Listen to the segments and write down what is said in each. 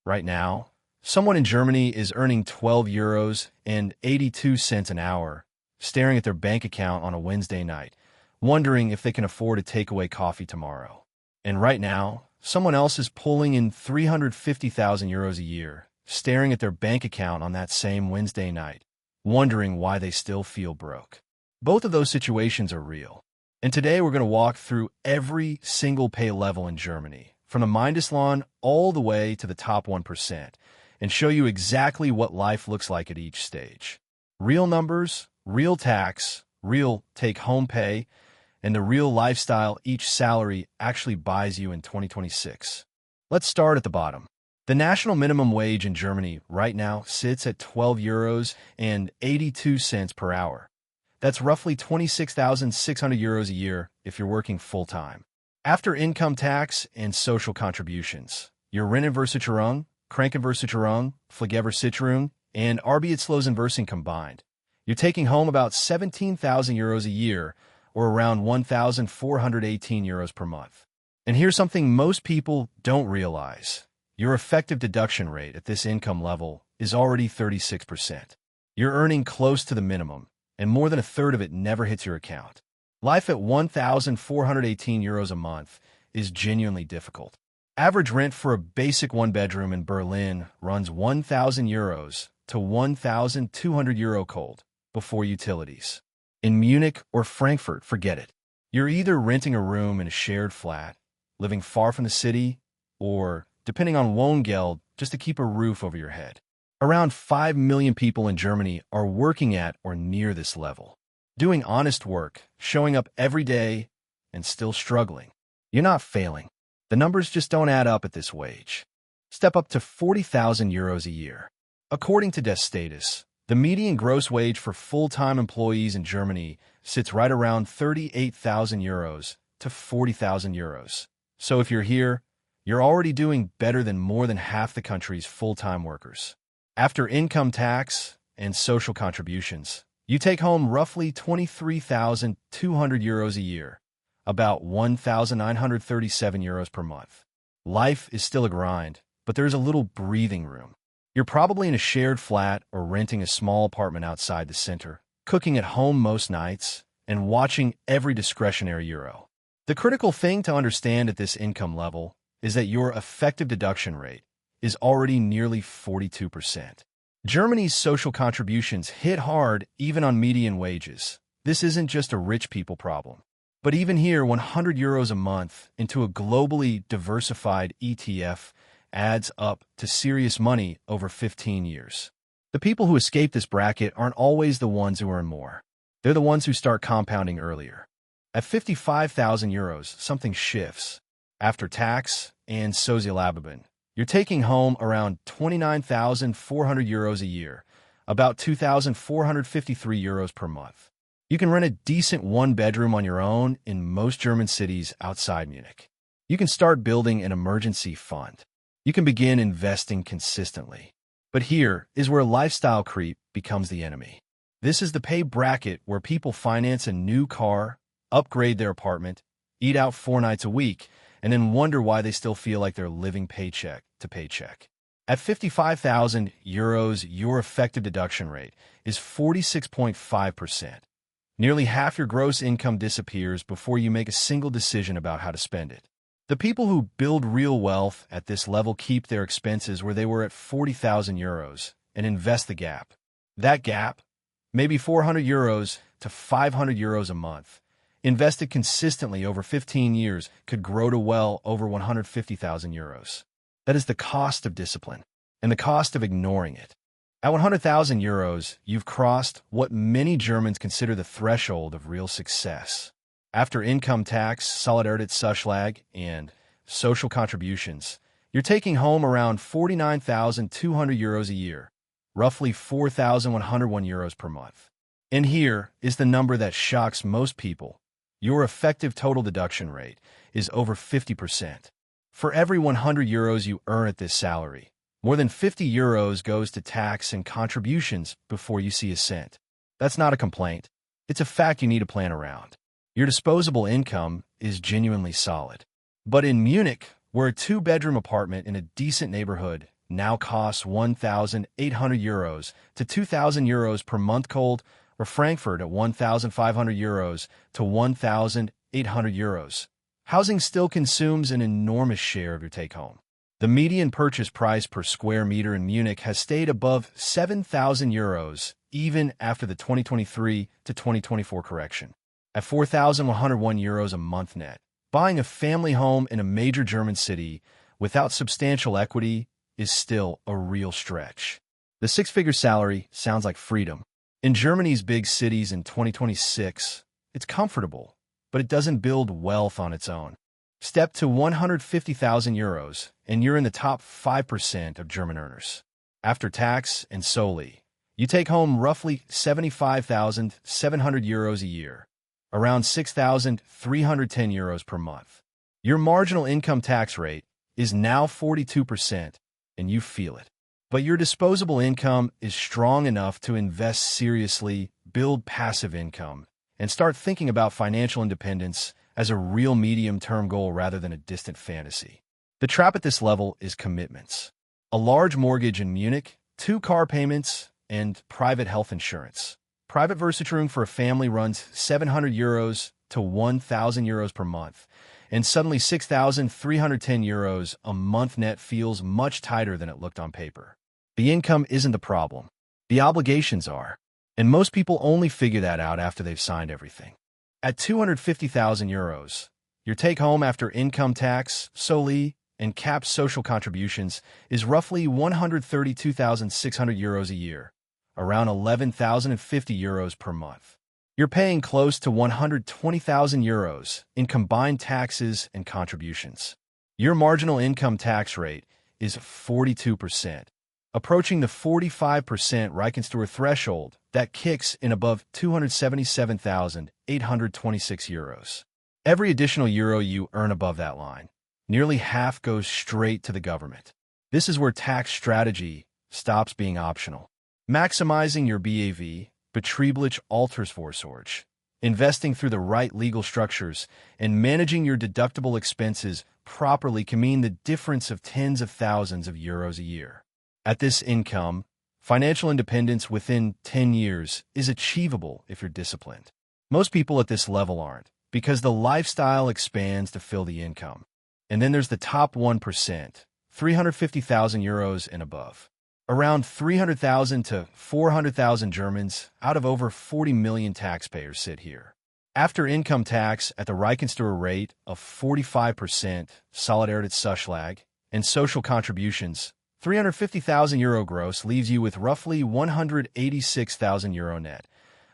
Right now, someone in Germany is earning 12 euros and 82 cents an hour, staring at their bank account on a Wednesday night, wondering if they can afford a takeaway coffee tomorrow. And right now, someone else is pulling in 350,000 euros a year, staring at their bank account on that same Wednesday night, wondering why they still feel broke. Both of those situations are real. And today we're going to walk through every single pay level in Germany, from the Mindestlohn all the way to the top 1%, and show you exactly what life looks like at each stage. Real numbers, real tax, real take-home pay, and the real lifestyle each salary actually buys you in 2026. Let's start at the bottom. The national minimum wage in Germany right now sits at 12 euros and 82 cents per hour. That's roughly 26,600 euros a year if you're working full-time. After income tax and social contributions, your Rentenversicherung, Krankenversicherung, Pflegeversicherung, and Arbeitslosenversicherung combined, you're taking home about 17,000 euros a year, or around 1,418 euros per month. And here's something most people don't realize. Your effective deduction rate at this income level is already 36%. You're earning close to the minimum, and more than a third of it never hits your account. Life at 1,418 euros a month is genuinely difficult. Average rent for a basic one-bedroom in Berlin runs 1,000 euros to 1,200 euro cold, before utilities. In Munich or Frankfurt, forget it. You're either renting a room in a shared flat, living far from the city, or, depending on Wohngeld, just to keep a roof over your head. Around 5 million people in Germany are working at or near this level, doing honest work, showing up every day, and still struggling. You're not failing. The numbers just don't add up at this wage. Step up to 40,000 euros a year. According to Destatis, the median gross wage for full-time employees in Germany sits right around 38,000 euros to 40,000 euros. So if you're here, you're already doing better than more than half the country's full-time workers. After income tax and social contributions, you take home roughly 23,200 euros a year, about 1,937 euros per month. Life is still a grind, but there's a little breathing room. You're probably in a shared flat or renting a small apartment outside the center, cooking at home most nights, and watching every discretionary euro. The critical thing to understand at this income level is that your effective deduction rate is already nearly 42%. Germany's social contributions hit hard even on median wages. This isn't just a rich people problem. But even here, 100 euros a month into a globally diversified ETF adds up to serious money over 15 years. The people who escape this bracket aren't always the ones who earn more. They're the ones who start compounding earlier. At 55,000 euros, something shifts. After tax and Sozialabeben, you're taking home around 29,400 euros a year, about 2,453 euros per month. You can rent a decent one-bedroom on your own in most German cities outside Munich. You can start building an emergency fund. You can begin investing consistently. But here is where lifestyle creep becomes the enemy. This is the pay bracket where people finance a new car, upgrade their apartment, eat out 4 nights a week, and then wonder why they still feel like they're living paycheck to paycheck. At 55,000 euros, your effective deduction rate is 46.5%. Nearly half your gross income disappears before you make a single decision about how to spend it. The people who build real wealth at this level keep their expenses where they were at 40,000 euros and invest the gap. That gap, maybe 400 euros to 500 euros a month, invested consistently over 15 years, could grow to well over 150,000 euros. That is the cost of discipline and the cost of ignoring it. At 100,000 euros, you've crossed what many Germans consider the threshold of real success. After income tax, Solidaritätszuschlag, and social contributions, you're taking home around 49,200 euros a year, roughly 4,101 euros per month. And here is the number that shocks most people. Your effective total deduction rate is over 50%. For every 100 euros you earn at this salary, more than 50 euros goes to tax and contributions before you see a cent. That's not a complaint. It's a fact you need to plan around. Your disposable income is genuinely solid. But in Munich, where a 2-bedroom apartment in a decent neighborhood now costs 1,800 euros to 2,000 euros per month cold, or Frankfurt at 1,500 euros to 1,800 euros. Housing still consumes an enormous share of your take-home. The median purchase price per square meter in Munich has stayed above 7,000 euros, even after the 2023 to 2024 correction. At 4,101 euros a month net, buying a family home in a major German city without substantial equity is still a real stretch. The six-figure salary sounds like freedom. In Germany's big cities in 2026, it's comfortable, but it doesn't build wealth on its own. Step to 150,000 euros, and you're in the top 5% of German earners. After tax and solely, you take home roughly 75,700 euros a year, around 6,310 euros per month. Your marginal income tax rate is now 42%, and you feel it. But your disposable income is strong enough to invest seriously, build passive income, and start thinking about financial independence as a real medium-term goal rather than a distant fantasy. The trap at this level is commitments. A large mortgage in Munich, 2 car payments, and private health insurance. Private Versicherung for a family runs 700 euros to 1,000 euros per month, and suddenly 6,310 euros a month net feels much tighter than it looked on paper. The income isn't the problem. The obligations are. And most people only figure that out after they've signed everything. At 250,000 euros, your take-home after income tax, SOLI, and capped social contributions is roughly 132,600 euros a year, around 11,050 euros per month. You're paying close to 120,000 euros in combined taxes and contributions. Your marginal income tax rate is 42%, approaching the 45% Reichensteuer threshold that kicks in above 277,826 euros. Every additional euro you earn above that line, nearly half goes straight to the government. This is where tax strategy stops being optional. Maximizing your BAV, betriebliche Altersvorsorge, investing through the right legal structures, and managing your deductible expenses properly can mean the difference of tens of thousands of euros a year. At this income, financial independence within 10 years is achievable if you're disciplined. Most people at this level aren't, because the lifestyle expands to fill the income. And then there's the top 1%, 350,000 euros and above. Around 300,000 to 400,000 Germans out of over 40 million taxpayers sit here. After income tax at the Reichensteuer rate of 45%, Solidarität and social contributions, 350,000 euro gross leaves you with roughly 186,000 euro net,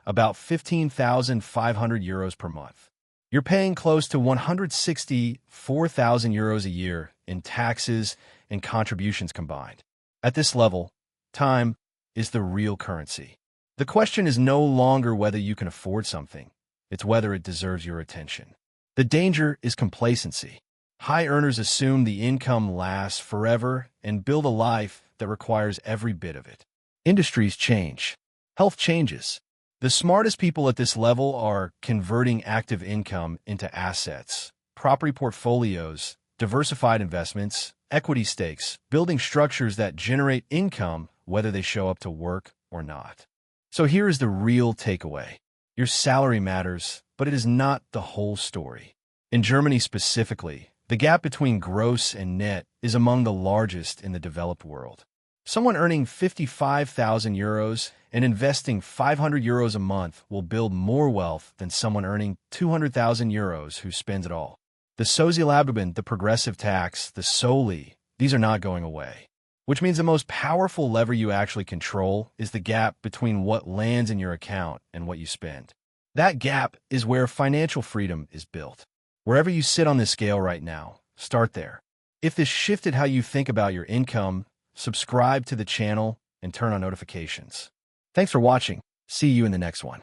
about 15,500 euros per month. You're paying close to 164,000 euros a year in taxes and contributions combined. At this level, time is the real currency. The question is no longer whether you can afford something, it's whether it deserves your attention. The danger is complacency. High earners assume the income lasts forever and build a life that requires every bit of it. Industries change. Health changes. The smartest people at this level are converting active income into assets, property portfolios, diversified investments, equity stakes, building structures that generate income whether they show up to work or not. So here is the real takeaway. Your salary matters, but it is not the whole story. In Germany specifically, the gap between gross and net is among the largest in the developed world. Someone earning 55,000 euros and investing 500 euros a month will build more wealth than someone earning 200,000 euros who spends it all. The Sozialabgaben, the progressive tax, the SOLI, these are not going away. Which means the most powerful lever you actually control is the gap between what lands in your account and what you spend. That gap is where financial freedom is built. Wherever you sit on this scale right now, start there. If this shifted how you think about your income, subscribe to the channel and turn on notifications. Thanks for watching. See you in the next one.